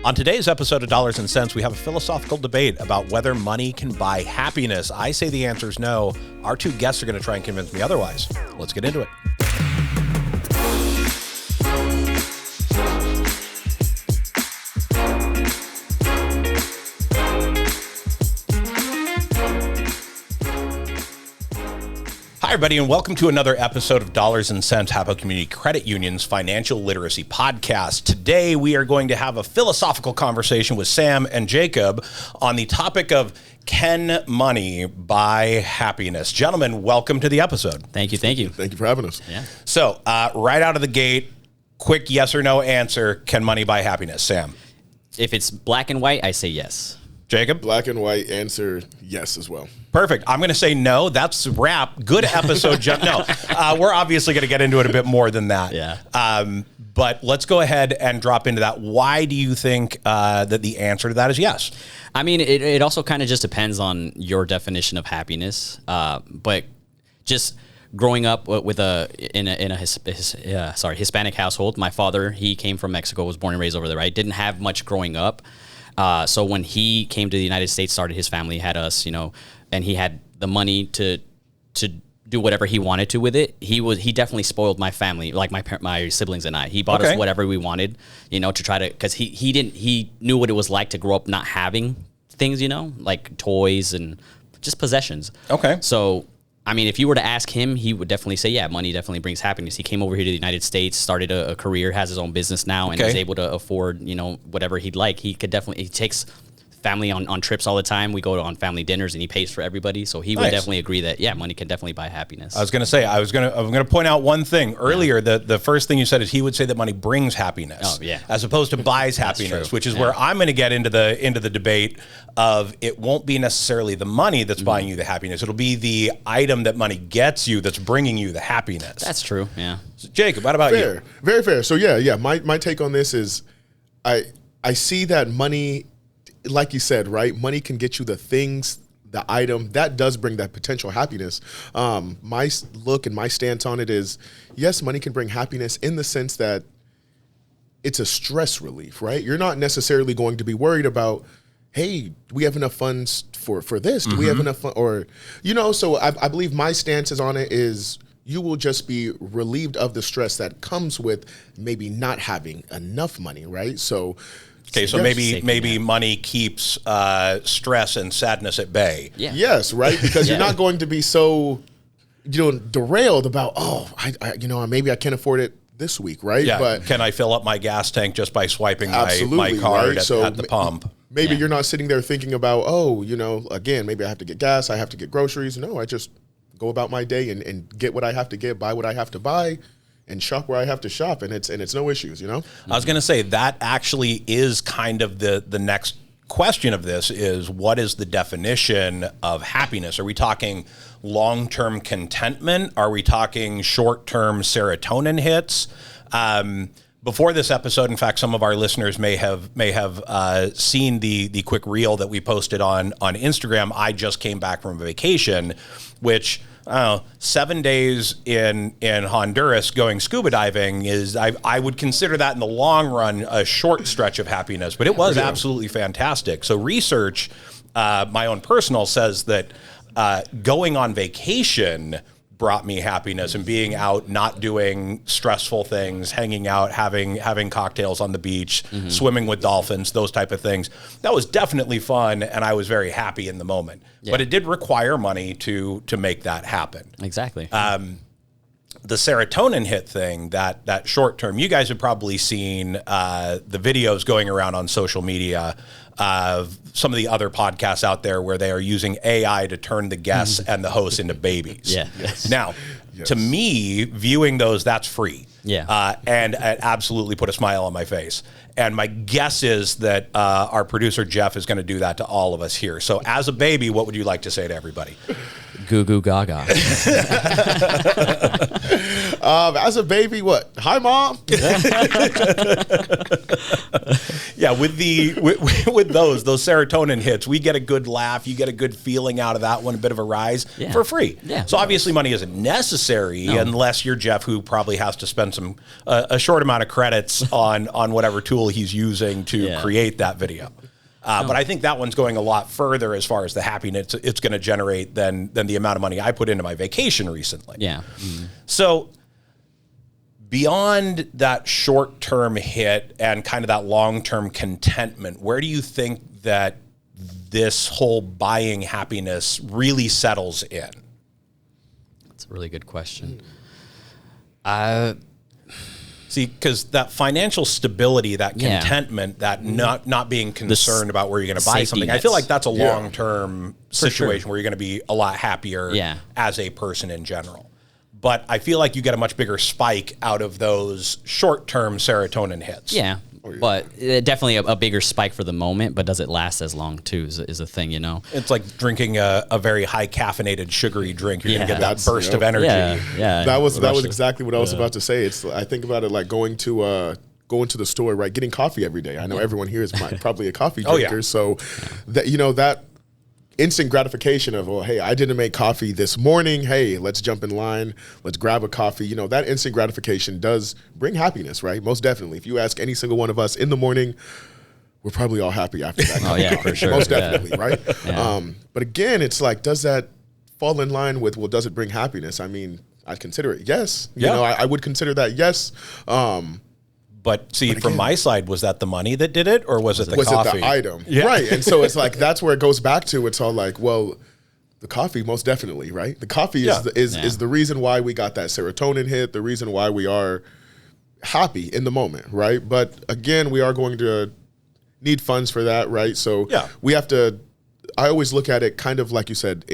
On today's episode of Dollars and Cents, we have a philosophical debate about whether money can buy happiness. I say the answer is no. Our two guests are going to try and convince me otherwise. Let's get into it. Hi, everybody, and welcome to another episode of Dollars and Cents, Hapo Community Credit Union's financial literacy podcast. Today, we are going to have a philosophical conversation with Sam and Jacob on the topic of can money buy happiness? Gentlemen, welcome to the episode. Thank you. Thank you. Thank you for having us. Yeah. So, right out of the gate, quick yes or no answer. Can money buy happiness? Sam? If it's black and white, I say yes. Jacob? Black and white answer, yes as well. Perfect. I'm going to say no. That's a wrap. Good episode. No, we're obviously going to get into it a bit more than that. Yeah. But let's go ahead and drop into that. Why do you think that the answer to that is yes? I mean, it also kind of just depends on your definition of happiness. But just growing up with in a Hispanic household, my father, he came from Mexico, was born and raised over there, right? Didn't have much growing up. So when he came to the United States, started his family, had us, and he had the money to do whatever he wanted to with it. He definitely spoiled my family, like my siblings and I. He bought us whatever we wanted, to try to, because he knew what it was like to grow up not having things, like toys and just possessions. Okay. So, I mean, if you were to ask him, he would definitely say, yeah, money definitely brings happiness. He came over here to the United States, started a career, has his own business now, and is able to afford, whatever he'd like. He takes family on trips all the time. We go on family dinners and he pays for everybody. So he would definitely agree that, yeah, money can definitely buy happiness. I was going to say, I'm going to point out one thing earlier. The first thing you said is he would say that money brings happiness, as opposed to buys happiness, which is where I'm going to get into the debate of it won't be necessarily the money that's buying you the happiness. It'll be the item that money gets you that's bringing you the happiness. That's true. Yeah. So Jacob, what about you? Very fair. So yeah. My take on this is I see that money, like you said, right? Money can get you the things, the item that does bring that potential happiness. My look and my stance on it is, yes, money can bring happiness in the sense that it's a stress relief, right? You're not necessarily going to be worried about, hey, do we have enough funds for this? Do we have enough fun? Or, so I believe my stance is on it is you will just be relieved of the stress that comes with maybe not having enough money, right? So maybe money keeps stress and sadness at bay. Yeah. Yes, right? Because you're not going to be so derailed about, maybe I can't afford it this week, right? Yeah. But can I fill up my gas tank just by swiping my card at the pump? Maybe you're not sitting there thinking about, again, maybe I have to get gas, I have to get groceries. No, I just go about my day and get what I have to get, buy what I have to buy, and shop where I have to shop, and it's no issues, I was going to say that actually is kind of the next question of this is what is the definition of happiness? Are we talking long-term contentment? Are we talking short-term serotonin hits? Before this episode, in fact, some of our listeners may have seen the quick reel that we posted on Instagram. I just came back from a vacation, which 7 days in Honduras going scuba diving is, I would consider that in the long run a short stretch of happiness, but it was absolutely fantastic. So research, my own personal, says that going on vacation brought me happiness, and being out, not doing stressful things, hanging out, having cocktails on the beach, swimming with dolphins, those type of things. That was definitely fun, and I was very happy in the moment. Yeah. But it did require money to make that happen. Exactly. The serotonin hit thing, that short term, you guys have probably seen the videos going around on social media of some of the other podcasts out there where they are using AI to turn the guests and the hosts into babies. Yeah. Yes. Now, to me, viewing those, that's free. Yeah. And it absolutely put a smile on my face. And my guess is that our producer, Jeff, is going to do that to all of us here. So as a baby, what would you like to say to everybody? Goo goo gaga. As a baby, what? Hi, Mom. Yeah, with those serotonin hits, we get a good laugh. You get a good feeling out of that one, a bit of a rise for free. Yeah. So obviously, money isn't necessary unless you're Jeff, who probably has to spend a short amount of credits on whatever tool he's using to create that video. But I think that one's going a lot further as far as the happiness it's going to generate than the amount of money I put into my vacation recently. Yeah. So beyond that short-term hit and kind of that long-term contentment, where do you think that this whole buying happiness really settles in? That's a really good question. See, because that financial stability, that contentment, that not being concerned about where you're going to buy something, I feel like that's a long-term situation where you're going to be a lot happier as a person in general. But I feel like you get a much bigger spike out of those short-term serotonin hits. Yeah. But definitely a bigger spike for the moment, but does it last as long too is a thing, you know? It's like drinking a very high caffeinated sugary drink. You're going to get that burst of energy. Yeah. That was exactly what I was about to say. I think about it like going to the store, right? Getting coffee every day. I know everyone here is probably a coffee drinker. So that instant gratification of, oh, hey, I didn't make coffee this morning. Hey, let's jump in line. Let's grab a coffee. That instant gratification does bring happiness, right? Most definitely. If you ask any single one of us in the morning, we're probably all happy after that. Oh, yeah, for sure. Most definitely, right? Yeah. But again, it's like, does that fall in line with, well, does it bring happiness? I mean, I'd consider it yes. I would consider that yes. But see, from my side, was that the money that did it, or was it the coffee? Was it the item? Yeah. Right. And so it's like, that's where it goes back to. It's all like, well, the coffee, most definitely, right? The coffee is the reason why we got that serotonin hit, the reason why we are happy in the moment, right? But again, we are going to need funds for that, right? So we have to, I always look at it kind of like you said,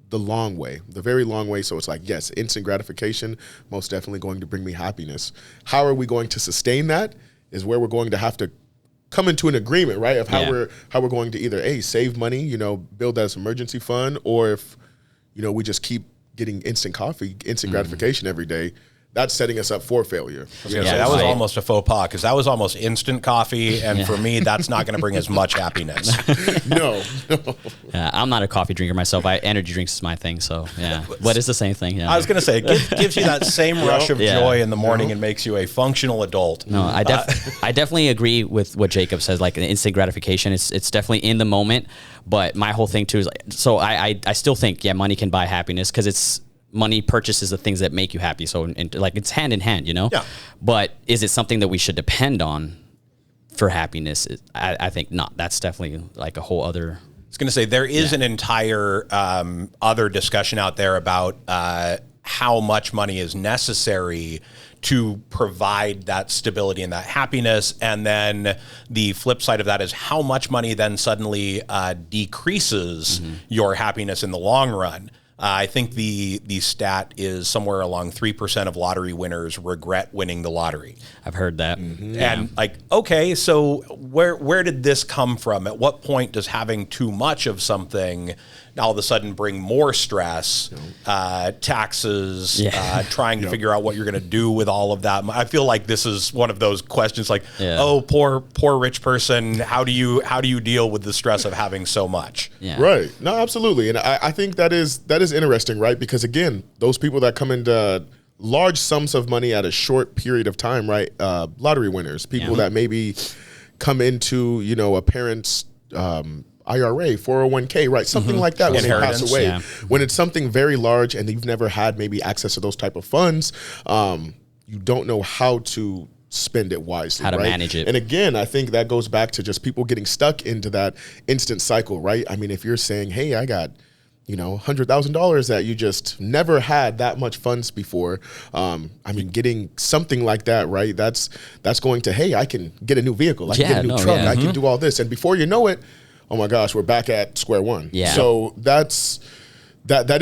the long way, the very long way. So it's like, yes, instant gratification, most definitely going to bring me happiness. How are we going to sustain that is where we're going to have to come into an agreement, right? Of how we're going to either save money, build that as an emergency fund, or if, we just keep getting instant gratification every day. That's setting us up for failure. That was almost a faux pas, because that was almost instant coffee, and for me, that's not going to bring as much happiness. No. I'm not a coffee drinker myself. Energy drinks is my thing, so but it's the same thing. Yeah. I was going to say, it gives you that same rush of joy in the morning and makes you a functional adult. No, I definitely agree with what Jacob says. Like instant gratification, it's definitely in the moment. But my whole thing too is so I still think money can buy happiness, because money purchases the things that make you happy. So, it's hand in hand, Yeah. But is it something that we should depend on for happiness? I think not. That's definitely like a whole other. I was going to say, there is an entire other discussion out there about how much money is necessary to provide that stability and that happiness. And then the flip side of that is how much money then suddenly decreases your happiness in the long run. I think the stat is somewhere along 3% of lottery winners regret winning the lottery. I've heard that. And okay, so where did this come from? At what point does having too much of something all of a sudden bring more stress, taxes, trying to figure out what you're going to do with all of that? I feel like this is one of those questions like, oh, poor rich person, how do you deal with the stress of having so much? Yeah. Right. No, absolutely. And I think that is interesting, right? Because again, those people that come into large sums of money at a short period of time, right? Lottery winners, people that maybe come into, a parent's IRA, 401k, right? Something like that when they pass away. Yeah. When it's something very large and you've never had maybe access to those type of funds, you don't know how to spend it wisely, how to manage it. And again, I think that goes back to just people getting stuck into that instant cycle, right? I mean, if you're saying, hey, I got $100,000 that you just never had that much funds before. Getting something like that, right? That's going to, hey, I can get a new vehicle. I can get a new truck. I can do all this. And before you know it, oh my gosh, we're back at square one. Yeah. So that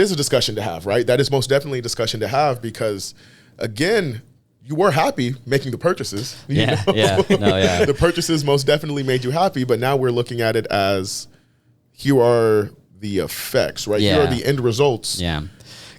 is a discussion to have, right? That is most definitely a discussion to have, because again, you were happy making the purchases. The purchases most definitely made you happy, but now we're looking at it as, here are the effects, right? Here are the end results. Yeah.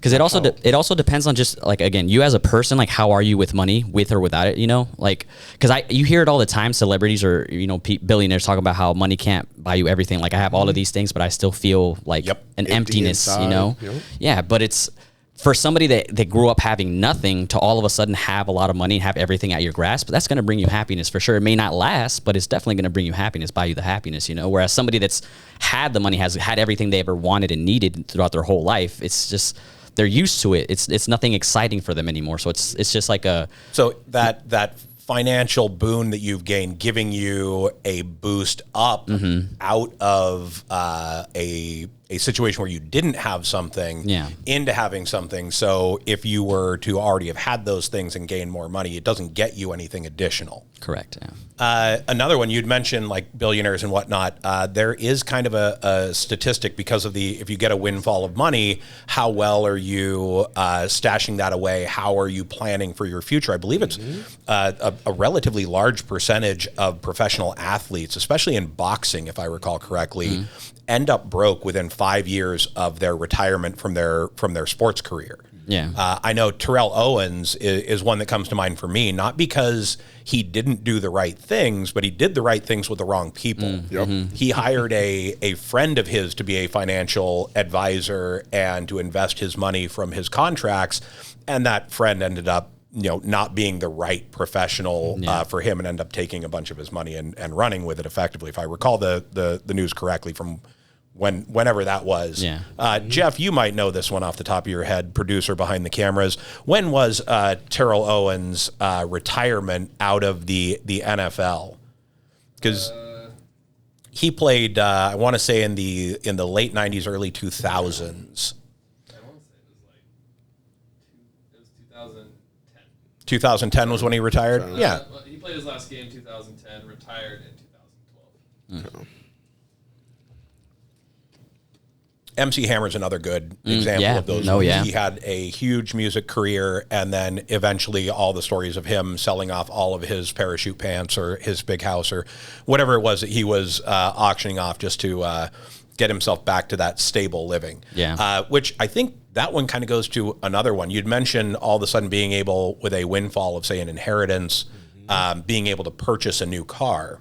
Because it also depends on just like, again, you as a person, like how are you with money, with or without it, you know? Like, because you hear it all the time, celebrities or, you know, billionaires talking about how money can't buy you everything. Like I have all of these things, but I still feel like an emptiness, inside, you know? Yeah, but it's for somebody that grew up having nothing to all of a sudden have a lot of money and have everything at your grasp, that's going to bring you happiness for sure. It may not last, but it's definitely going to bring you happiness, buy you the happiness, you know? Whereas somebody that's had the money, has had everything they ever wanted and needed throughout their whole life, it's just, they're used to it. It's nothing exciting for them anymore. So it's just like so that financial boon that you've gained, giving you a boost up out of a situation where you didn't have something into having something. So if you were to already have had those things and gain more money, it doesn't get you anything additional. Correct. Yeah. Another one, you'd mentioned like billionaires and whatnot. There is kind of a statistic because of if you get a windfall of money, how well are you stashing that away? How are you planning for your future? I believe it's a relatively large percentage of professional athletes, especially in boxing, if I recall correctly, end up broke within 5 years of their retirement from their sports career. Yeah. I know Terrell Owens is one that comes to mind for me, not because he didn't do the right things, but he did the right things with the wrong people. He hired a friend of his to be a financial advisor and to invest his money from his contracts, and that friend ended up not being the right professional for him and ended up taking a bunch of his money and running with it effectively, if I recall the news correctly from whenever that was. Jeff, you might know this one off the top of your head, producer behind the cameras. When was Terrell Owens' retirement out of the NFL? Because he played, I want to say in the late 90s, early 2000s. I want to say it was 2010. 2010 was when he retired? Yeah. He played his last game 2010, retired in 2012. MC Hammer's another good example of those. He had a huge music career, and then eventually all the stories of him selling off all of his parachute pants or his big house or whatever it was that he was auctioning off just to get himself back to that stable living. Which I think that one kind of goes to another one. You'd mentioned all of a sudden being able, with a windfall of, say, an inheritance, being able to purchase a new car.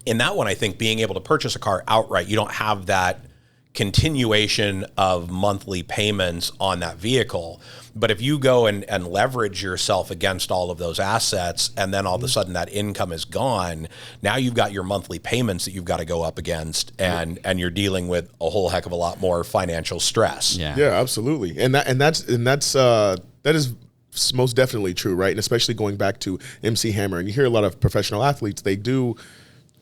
In that one, I think being able to purchase a car outright, you don't have that continuation of monthly payments on that vehicle. But if you go and leverage yourself against all of those assets, and then all of a sudden that income is gone, now you've got your monthly payments that you've got to go up against, and you're dealing with a whole heck of a lot more financial stress. Yeah, absolutely. And that is most definitely true, right? And especially going back to MC Hammer, and you hear a lot of professional athletes, they do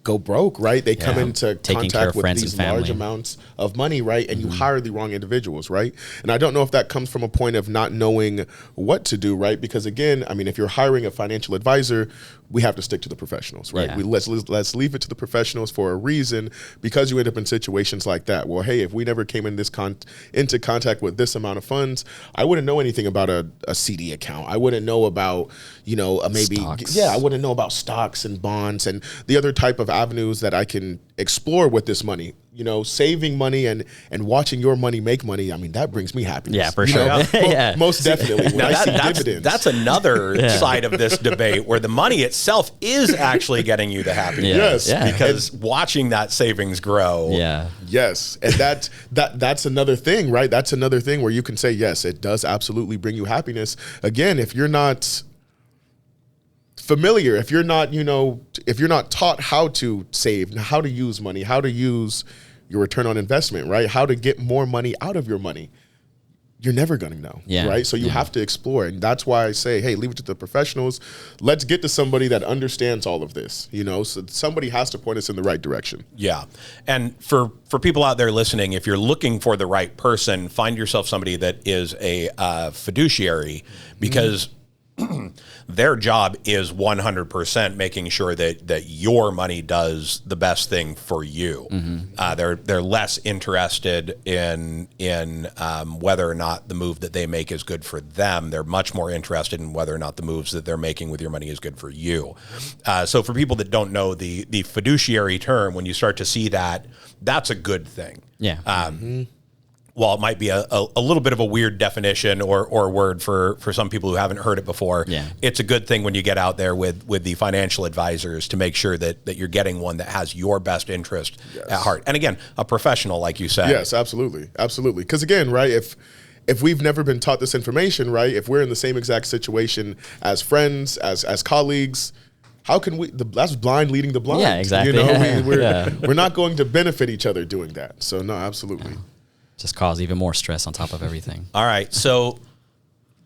go broke, right? They come into contact with these large amounts of money, right? And you hire the wrong individuals, right? And I don't know if that comes from a point of not knowing what to do, right? Because again, I mean, if you're hiring a financial advisor, we have to stick to the professionals, right? Let's leave it to the professionals for a reason, because you end up in situations like that. Well, hey, if we never came in into contact with this amount of funds, I wouldn't know anything about a CD account. I wouldn't know about, maybe stocks. I wouldn't know about stocks and bonds and the other type of avenues that I can explore with this money. Saving money and watching your money make money, I mean, that brings me happiness. Yeah, for sure. Most definitely. When I see dividends. That's another side of this debate where the money itself is actually getting you the happiness. Because watching that savings grow. Yes. And that's another thing, right? That's another thing where you can say, yes, it does absolutely bring you happiness. Again, if you're not familiar, if you're not taught how to save, how to use money, how to use your return on investment, right? How to get more money out of your money, you're never going to know, right? So you have to explore. And that's why I say, hey, leave it to the professionals. Let's get to somebody that understands all of this, so somebody has to point us in the right direction. Yeah. And for people out there listening, if you're looking for the right person, find yourself somebody that is a fiduciary, because their job is 100% making sure that your money does the best thing for you. They're less interested in whether or not the move that they make is good for them. They're much more interested in whether or not the moves that they're making with your money is good for you. So for people that don't know the fiduciary term, when you start to see that, that's a good thing. while it might be a little bit of a weird definition or word for some people who haven't heard it before, it's a good thing when you get out there with the financial advisors to make sure that you're getting one that has your best interest at heart. And again, a professional, like you said. Yes, absolutely. Absolutely. Because again, right, if we've never been taught this information, right, if we're in the same exact situation as friends, as colleagues, how can we? That's blind leading the blind. Yeah, exactly. You know, we're not going to benefit each other doing that. So no, absolutely. Just cause even more stress on top of everything. All right, so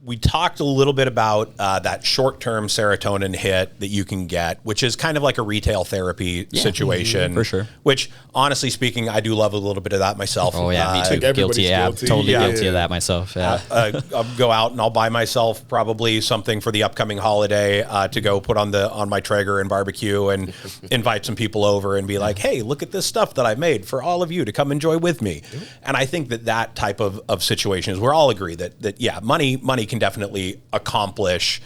we talked a little bit about that short-term serotonin hit that you can get, which is kind of like a retail therapy situation. For sure. Which, honestly speaking, I do love a little bit of that myself. Oh, yeah, me too. think everybody's guilty. Totally Yeah. guilty of that myself. Yeah. I'll go out and I'll buy myself probably something for the upcoming holiday to go put on my Traeger and barbecue and invite some people over and be like, hey, look at this stuff that I made for all of you to come enjoy with me. And I think that type of situation is, we're all agree that money can definitely accomplish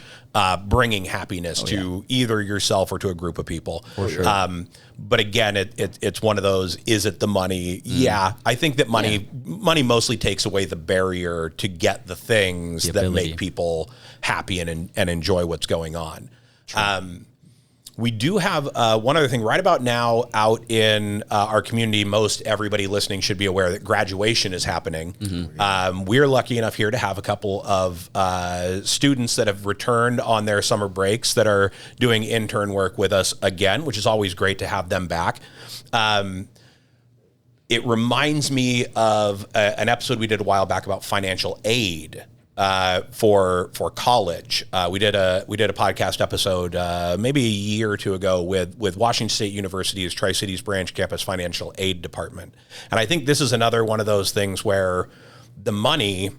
bringing happiness to either yourself or to a group of people. For sure. But again, it's one of those, is it the money? Yeah, I think that money mostly takes away the barrier to get the things that make people happy and enjoy what's going on. We do have one other thing right about now out in our community. Most everybody listening should be aware that graduation is happening. We're lucky enough here to have a couple of students that have returned on their summer breaks that are doing intern work with us again, which is always great to have them back. It reminds me of an episode we did a while back about financial aid. For college, we did a podcast episode maybe a year or two ago with Washington State University's Tri-Cities Branch Campus Financial Aid Department, and I think this is another one of those things where the money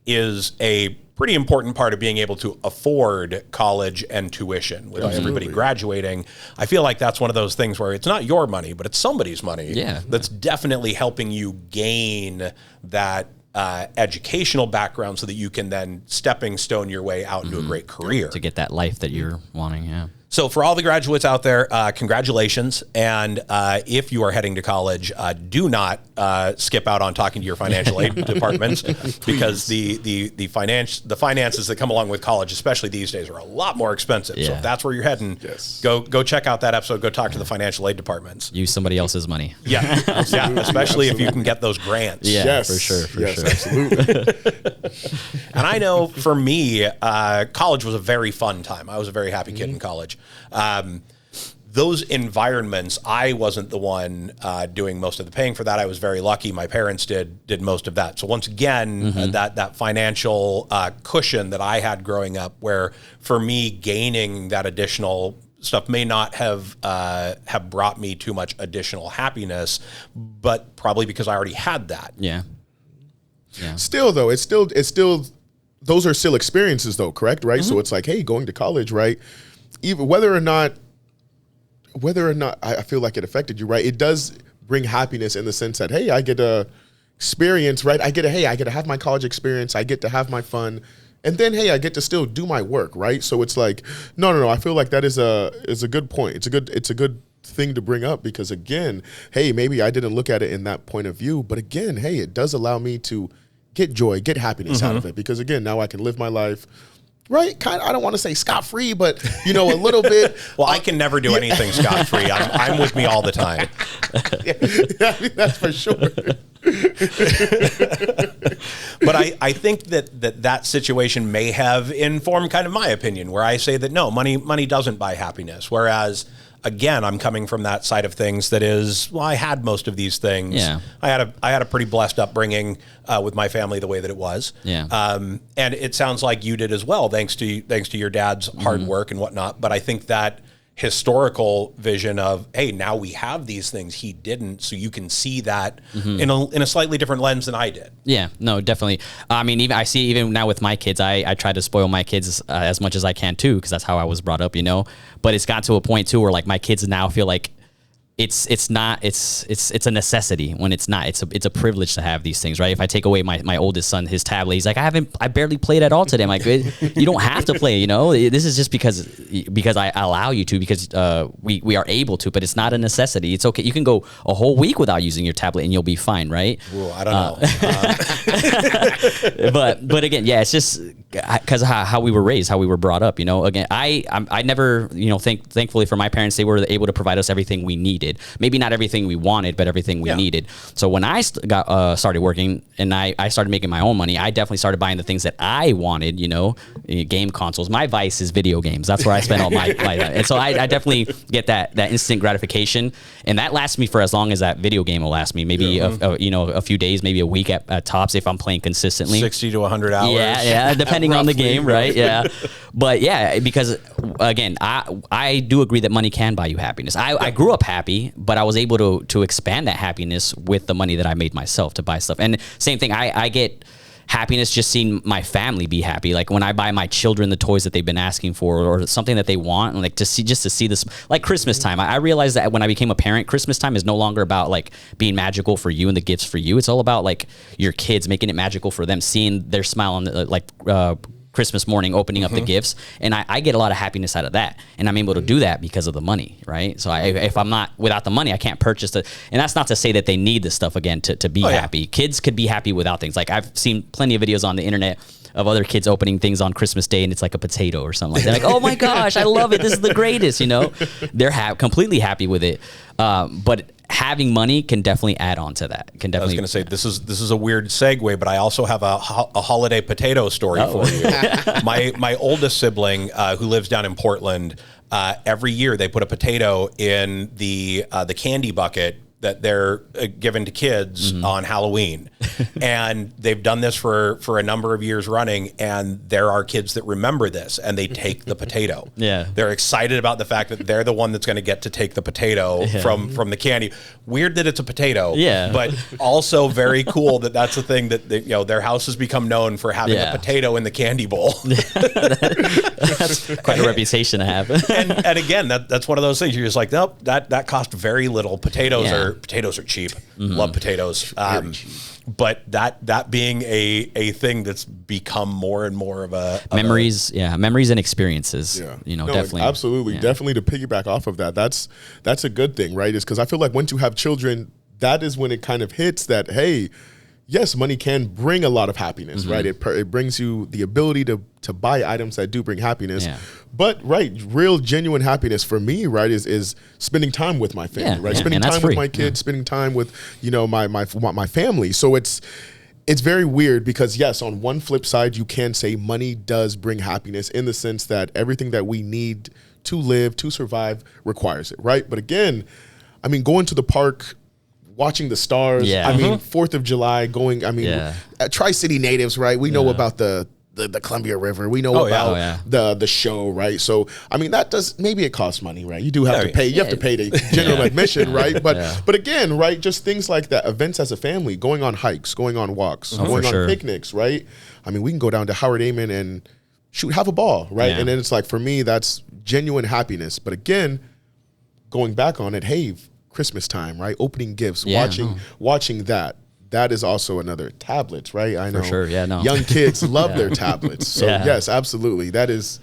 is a pretty important part of being able to afford college and tuition. With everybody graduating, I feel like that's one of those things where it's not your money, but it's somebody's money. That's definitely helping you gain that educational background so that you can then stepping stone your way out into a great career. To get that life that you're wanting, So for all the graduates out there, congratulations. And if you are heading to college, do not skip out on talking to your financial aid departments, because the finances that come along with college, especially these days, are a lot more expensive. So if that's where you're heading, go check out that episode. Go talk to the financial aid departments. Use somebody else's money. Especially if you can get those grants. For sure. Absolutely. And I know for me, college was a very fun time. I was a very happy kid in college. Those environments, I wasn't the one doing most of the paying for that. I was very lucky. My parents did most of that. So once again, that financial cushion that I had growing up, where for me gaining that additional stuff may not have brought me too much additional happiness, but probably because I already had that. Still though, it's still those are still experiences though, correct? Right? So it's like, hey, going to college, right? Even whether or not I feel like it affected you, right? It does bring happiness in the sense that, hey, I get to experience, right? I get to have my college experience. I get to have my fun. And then, hey, I get to still do my work, right? So it's like, no. I feel like that is a good point. It's a good thing to bring up, because again, hey, maybe I didn't look at it in that point of view, but again, hey, it does allow me to get joy, get happiness out of it, because again, now I can live my life. Right, kind of. I don't want to say scot-free, but a little bit. Well, I can never do anything scot-free. I'm with me all the time. That's for sure. But I think that situation may have informed kind of my opinion, where I say that no, money doesn't buy happiness. Whereas, again, I'm coming from that side of things that is, well, I had most of these things. I had a pretty blessed upbringing with my family the way that it was. And it sounds like you did as well, thanks to your dad's hard work and whatnot. But I think that historical vision of, hey, now we have these things, he didn't, so you can see that in a slightly different lens than I did. No, definitely. I mean, even now with my kids, I try to spoil my kids as much as I can too, because that's how I was brought up, But it's got to a point too where like my kids now feel like it's a necessity when it's not. It's a privilege to have these things, right? If I take away my oldest son, his tablet, he's like, I barely played at all today. I'm like, you don't have to play, this is just because I allow you to, because we are able to, but it's not a necessity. It's okay. You can go a whole week without using your tablet and you'll be fine, right? Ooh, I don't know. But again, yeah, it's just because how we were raised, how we were brought up, again, I never, thankfully for my parents, they were able to provide us everything we needed. Maybe not everything we wanted, but everything we needed. So when I started working and I started making my own money, I definitely started buying the things that I wanted, game consoles. My vice is video games. That's where I spend all my time. And so I definitely get that instant gratification. And that lasts me for as long as that video game will last me. Maybe, a few days, maybe a week at tops if I'm playing consistently. 60 to 100 hours. Yeah, depending on the game, right? Yeah. But yeah, because again, I do agree that money can buy you happiness. I grew up happy, but I was able to expand that happiness with the money that I made myself to buy stuff. And same thing, I get happiness just seeing my family be happy. Like when I buy my children the toys that they've been asking for, or something that they want, like to see this, like Christmas time. I realized that when I became a parent, Christmas time is no longer about like being magical for you and the gifts for you. It's all about like your kids, making it magical for them, seeing their smile on the, Christmas morning, opening up the gifts, and I get a lot of happiness out of that, and I'm able to do that because of the money, right? So if I'm not, without the money, I can't purchase it. And that's not to say that they need this stuff again to be happy. Kids could be happy without things. Like I've seen plenty of videos on the internet of other kids opening things on Christmas Day, and it's like a potato or something like that. Like, oh my gosh, I love it. This is the greatest. They're completely happy with it. But having money can definitely add on to that. I was going to say this is a weird segue, but I also have a holiday potato story for you. My oldest sibling, who lives down in Portland, every year they put a potato in the candy bucket that they're given to kids on Halloween. And they've done this for a number of years running, and there are kids that remember this, and they take the potato. Yeah. They're excited about the fact that they're the one that's going to get to take the potato from the candy. Weird that it's a potato, but also very cool that that's the thing that their house has become known for having a potato in the candy bowl. That's quite a reputation to have. and again, that's one of those things you're just like, nope, that cost very little. Potatoes are cheap. Love potatoes. But that being a thing that's become more and more of a memories and experiences. Definitely, absolutely, definitely. To piggyback off of that, that's a good thing, right? Is because I feel like once you have children, that is when it kind of hits that, hey, yes, money can bring a lot of happiness, right? It brings you the ability to buy items that do bring happiness. But real genuine happiness for me, right, is spending time with my family, right? Spending time with my kids, spending time with my family. So it's very weird because yes, on one flip side, you can say money does bring happiness in the sense that everything that we need to live, to survive, requires it, right? But again, I mean, going to the park, watching the stars. I mean, 4th of July, Tri-City natives, right? We know about the Columbia River. We know about the show, right? So, I mean, maybe it costs money, right? You do have to pay. You have to pay the general admission, right? But again, right, just things like that, events as a family, going on hikes, going on walks, going on picnics, right? I mean, we can go down to Howard Amen and have a ball, right? And then it's like, for me, that's genuine happiness. But again, going back on it, hey, Christmas time, right? Opening gifts, watching that. That is also another tablets, right? I know. For sure, young kids love their tablets. So yes, absolutely. That is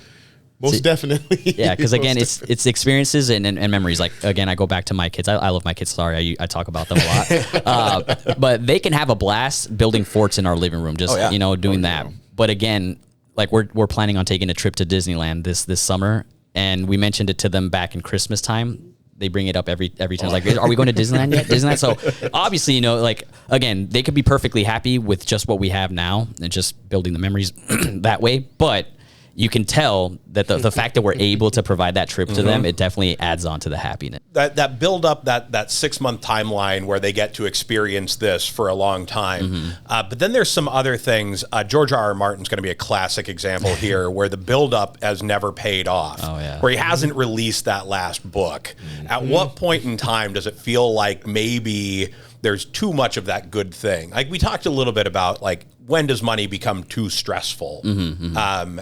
most definitely. Yeah, because again, it's experiences and memories. Like again, I go back to my kids. I love my kids. Sorry, I talk about them a lot. But they can have a blast building forts in our living room, just doing that. But again, like we're planning on taking a trip to Disneyland this summer, and we mentioned it to them back in Christmas time. They bring it up every time. Like, are we going to Disneyland yet? Disneyland. So obviously, like again, they could be perfectly happy with just what we have now and just building the memories that way. But you can tell that the fact that we're able to provide that trip to them, it definitely adds on to the happiness. That build up, that 6-month timeline where they get to experience this for a long time. But then there's some other things. George R.R. Martin's going to be a classic example here where the build up has never paid off. Where he hasn't released that last book. At what point in time does it feel like maybe there's too much of that good thing? Like we talked a little bit about, like, when does money become too stressful?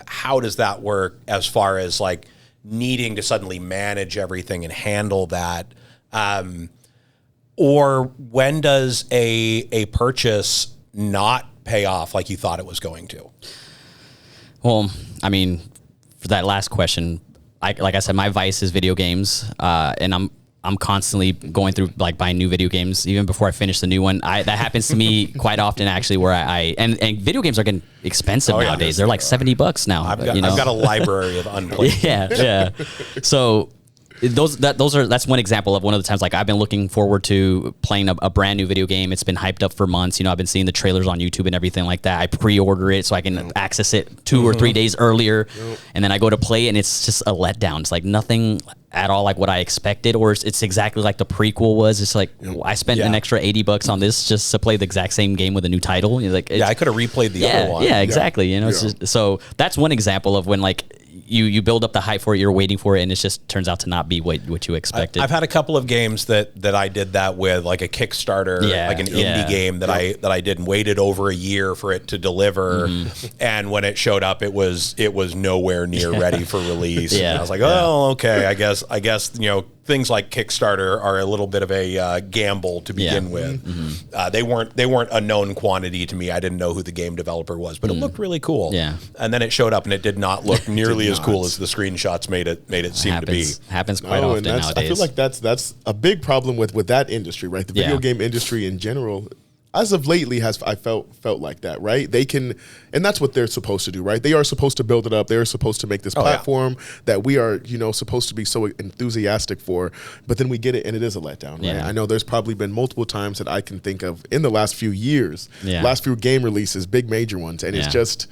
How does that work as far as like needing to suddenly manage everything and handle that? Or when does a purchase not pay off like you thought it was going to? Well, I mean, for that last question, like I said, my vice is video games, and I'm constantly going through like buying new video games even before I finish the new one. That happens to me quite often actually, where and video games are getting expensive nowadays. They're like $70 now. I've got a library of unplayed. Yeah. So that's one example of one of the times like I've been looking forward to playing a brand new video game. It's been hyped up for months. I've been seeing the trailers on YouTube and everything like that. I pre-order it so I can access it 2 or 3 days earlier, and then I go to play it and it's just a letdown. It's like nothing at all like what I expected, or it's exactly like the prequel was. It's like I spent an extra $80 on this just to play the exact same game with a new title. Like I could have replayed the other one. Yeah, exactly. It's just, so that's one example of when like you build up the hype for it, you're waiting for it, and it just turns out to not be what you expected. I've had a couple of games that I did that with, like a Kickstarter, like an indie game that I did and waited over a year for it to deliver, and when it showed up, it was nowhere near ready for release. And I was like, oh, okay, I guess things like Kickstarter are a little bit of a gamble to begin with. They weren't a known quantity to me. I didn't know who the game developer was, but it looked really cool. Yeah. And then it showed up, and it did not look nearly as cool as the screenshots made it seem to be. Happens quite often nowadays. I feel like that's a big problem with that industry, right? The video game industry in general. As of lately, I felt like that, right? They can, and that's what they're supposed to do, right? They are supposed to build it up. They are supposed to make this platform that we are, supposed to be so enthusiastic for. But then we get it, and it is a letdown, right? I know there's probably been multiple times that I can think of in the last few years, last few game releases, big major ones, and it's just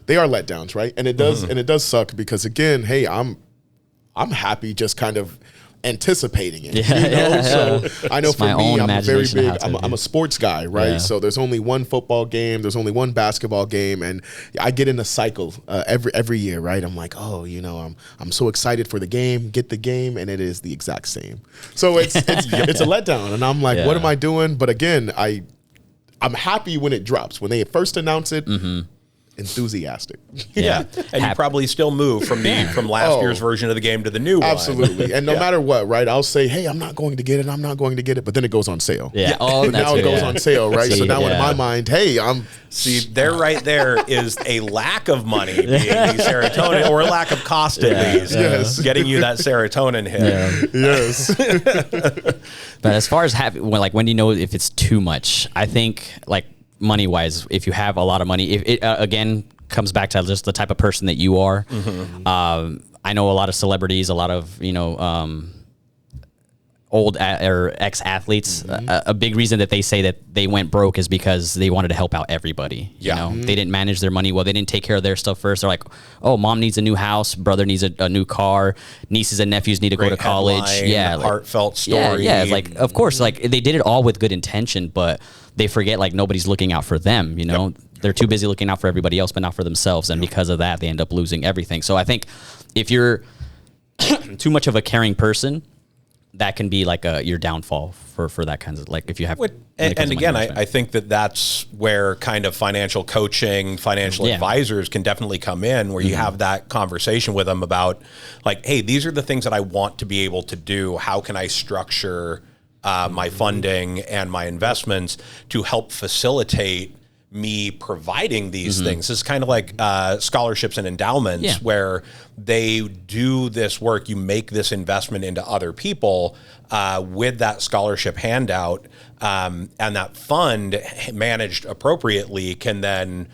they are letdowns, right? And it does suck because again, hey, I'm happy just kind of anticipating it. So I know for me, I'm a very big, I'm a sports guy, right? So there's only one football game, there's only one basketball game, and I get in a cycle every year, right? I'm like, oh, I'm so excited for the game, get the game, and it is the exact same. So it's a letdown, and I'm like, what am I doing? But again, I'm happy when it drops. When they first announce it, enthusiastic. And you probably still move from last year's version of the game to the new one. Absolutely. And no matter what, right, I'll say, hey, I'm not going to get it, but then it goes on sale. Oh, now it goes on sale, right? So now in my mind, hey, there right there is a lack of money being the serotonin, or a lack of cost at least, getting you that serotonin hit. Yes. But as far as when do you know if it's too much? I think like money wise, if you have a lot of money, if it again comes back to just the type of person that you are. I know a lot of celebrities, a lot of old or ex-athletes. A big reason that they say that they went broke is because they wanted to help out everybody. They didn't manage their money well. They didn't take care of their stuff first. They're like, oh, mom needs a new house, brother needs a new car, nieces and nephews need to go to college. Heartfelt story. It's like, of course, like they did it all with good intention, but they forget like nobody's looking out for them. They're too busy looking out for everybody else, but not for themselves. And because of that, they end up losing everything. So I think if you're too much of a caring person, that can be like your downfall for that kind of, like if you have. And again, I think that's where kind of financial coaching, financial advisors can definitely come in, where you have that conversation with them about like, hey, these are the things that I want to be able to do. How can I structure my funding and my investments to help facilitate me providing these things? It's kind of like scholarships and endowments, where they do this work. You make this investment into other people with that scholarship handout, and that fund managed appropriately can then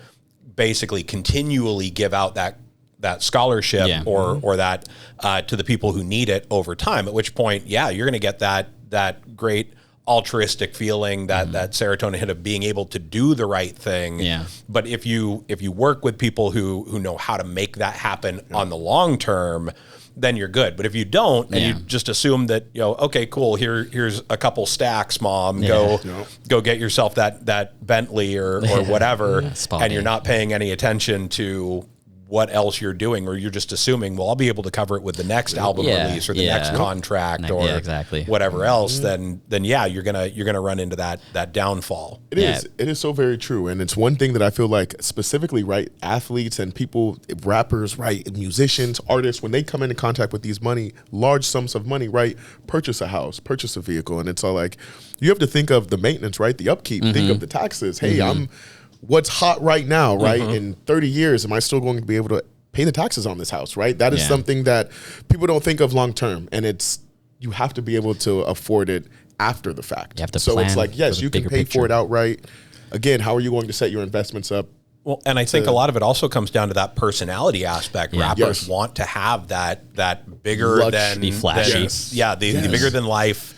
basically continually give out that scholarship or that to the people who need it over time, at which point, you're going to get that great altruistic feeling, that serotonin hit of being able to do the right thing. But if you work with people who know how to make that happen on the long term, then you're good. But if you don't, and you just assume that, okay, cool, here's a couple stacks, mom, go get yourself that Bentley or whatever, and you're not paying any attention to what else you're doing, or you're just assuming, well, I'll be able to cover it with the next album release or the next contract or exactly. whatever else, then yeah, you're gonna run into that downfall. It is so very true. And it's one thing that I feel like specifically, right, athletes and people, rappers, right, musicians, artists, when they come into contact with these large sums of money, right, purchase a house, purchase a vehicle, and it's all like, you have to think of the maintenance, right, the upkeep, think of the taxes. Hey, what's hot right now, right? In 30 years, am I still going to be able to pay the taxes on this house, right? That is something that people don't think of long term, and you have to be able to afford it after the fact. You have to so plan it's like, yes, you can pay for it outright. Again, how are you going to set your investments up? Well, and I think a lot of it also comes down to that personality aspect. Rappers want to have that bigger than be flashy. The bigger than life.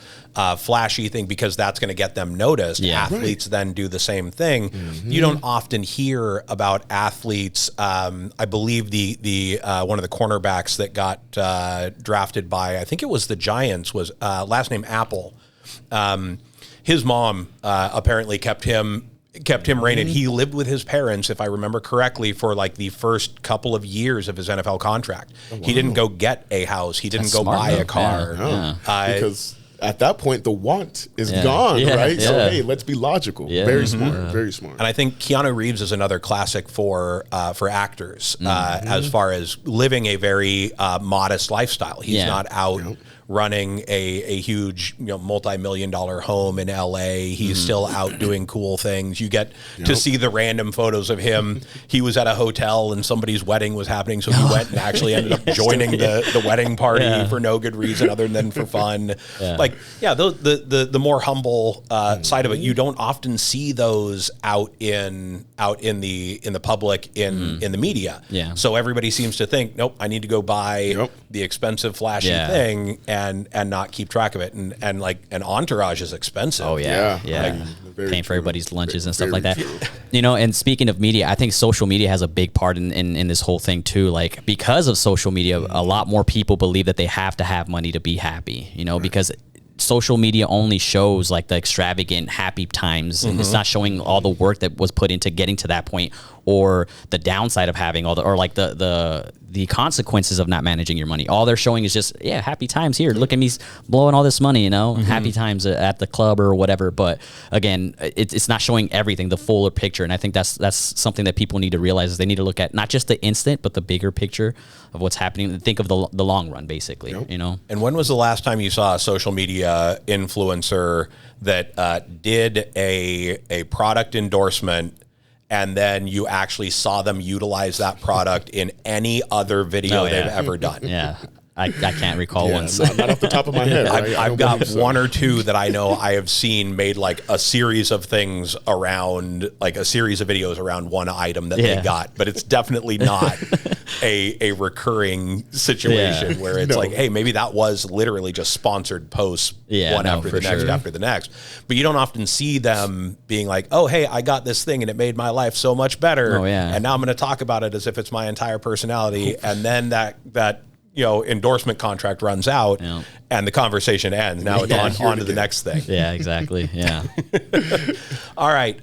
Flashy thing, because that's going to get them noticed. Athletes then do the same thing. You don't often hear about athletes. I believe the one of the cornerbacks that got drafted by, I think it was the Giants, was last name Apple. His mom apparently kept him reigning. He lived with his parents, if I remember correctly, for like the first couple of years of his NFL contract. He didn't go get a house. He didn't go buy a car. Because at that point, the want is gone, right? So, hey, let's be logical. Very smart, very smart. And I think Keanu Reeves is another classic for actors as far as living a very modest lifestyle. He's not out running a huge, multi-million-dollar home in LA. He's still out doing cool things. You get to see the random photos of him. He was at a hotel and somebody's wedding was happening, so he went and actually ended up joining the wedding party for no good reason other than for fun. The more humble side of it, you don't often see those out in the public in the media. So everybody seems to think, nope, I need to go buy the expensive flashy thing and not keep track of it, and like an entourage is expensive. Paying for everybody's lunches and stuff like that. And speaking of media, I think social media has a big part in this whole thing too. Like, because of social media, a lot more people believe that they have to have money to be happy, because social media only shows like the extravagant happy times, and it's not showing all the work that was put into getting to that point, or the downside of having the consequences of not managing your money. All they're showing is just happy times here. Look at me blowing all this money, happy times at the club or whatever. But again, it's not showing everything, the fuller picture. And I think that's something that people need to realize, is they need to look at not just the instant, but the bigger picture of what's happening, and think of the long run, basically. And when was the last time you saw a social media influencer that did a product endorsement, and then you actually saw them utilize that product in any other video they've ever done? I can't recall one. Not off the top of my head. Right? I've got one or two that I know I have seen made like a series of things around, like a series of videos around one item that they got, but it's definitely not a recurring situation where it's like, hey, maybe that was literally just sponsored posts after the next after the next. But you don't often see them being like, oh, hey, I got this thing and it made my life so much better. And now I'm going to talk about it as if it's my entire personality. And then that endorsement contract runs out and the conversation ends. Now it's on to the next thing. Yeah, exactly. Yeah. All right.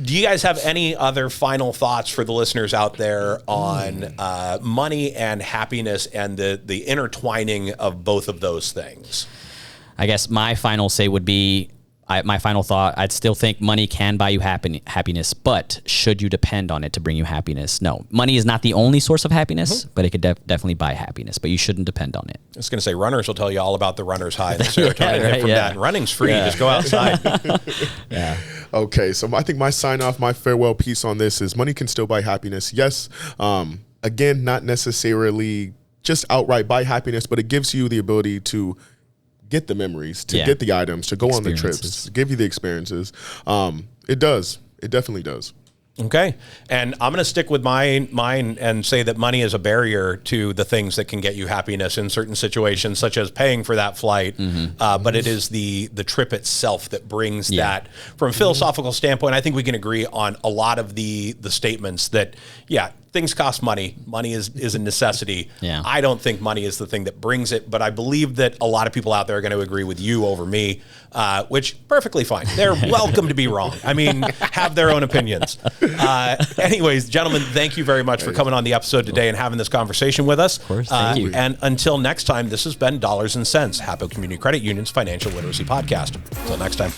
Do you guys have any other final thoughts for the listeners out there on money and happiness and the intertwining of both of those things? I guess my final say would be, my final thought, I'd still think money can buy you happiness, but should you depend on it to bring you happiness? No. Money is not the only source of happiness, but it could definitely buy happiness, but you shouldn't depend on it. I was going to say, runners will tell you all about the runner's high and the serotonin hit from that. And running's free. Just go outside. Okay, so I think my sign-off, my farewell piece on this is money can still buy happiness. Yes, again, not necessarily just outright buy happiness, but it gives you the ability to get the memories, to get the items, to go on the trips, to give you the experiences. It does. It definitely does. Okay. And I'm going to stick with mine and say that money is a barrier to the things that can get you happiness in certain situations, such as paying for that flight. But it is the trip itself that brings that. From a philosophical standpoint, I think we can agree on a lot of the statements that, things cost money. Money is a necessity. Yeah. I don't think money is the thing that brings it, but I believe that a lot of people out there are going to agree with you over me, which perfectly fine. They're welcome to be wrong. I mean, have their own opinions. Anyways, gentlemen, thank you very much for coming on the episode today and having this conversation with us. Of course, thank you. And until next time, this has been Dollars and Cents, Hapo Community Credit Union's Financial Literacy Podcast. Until next time.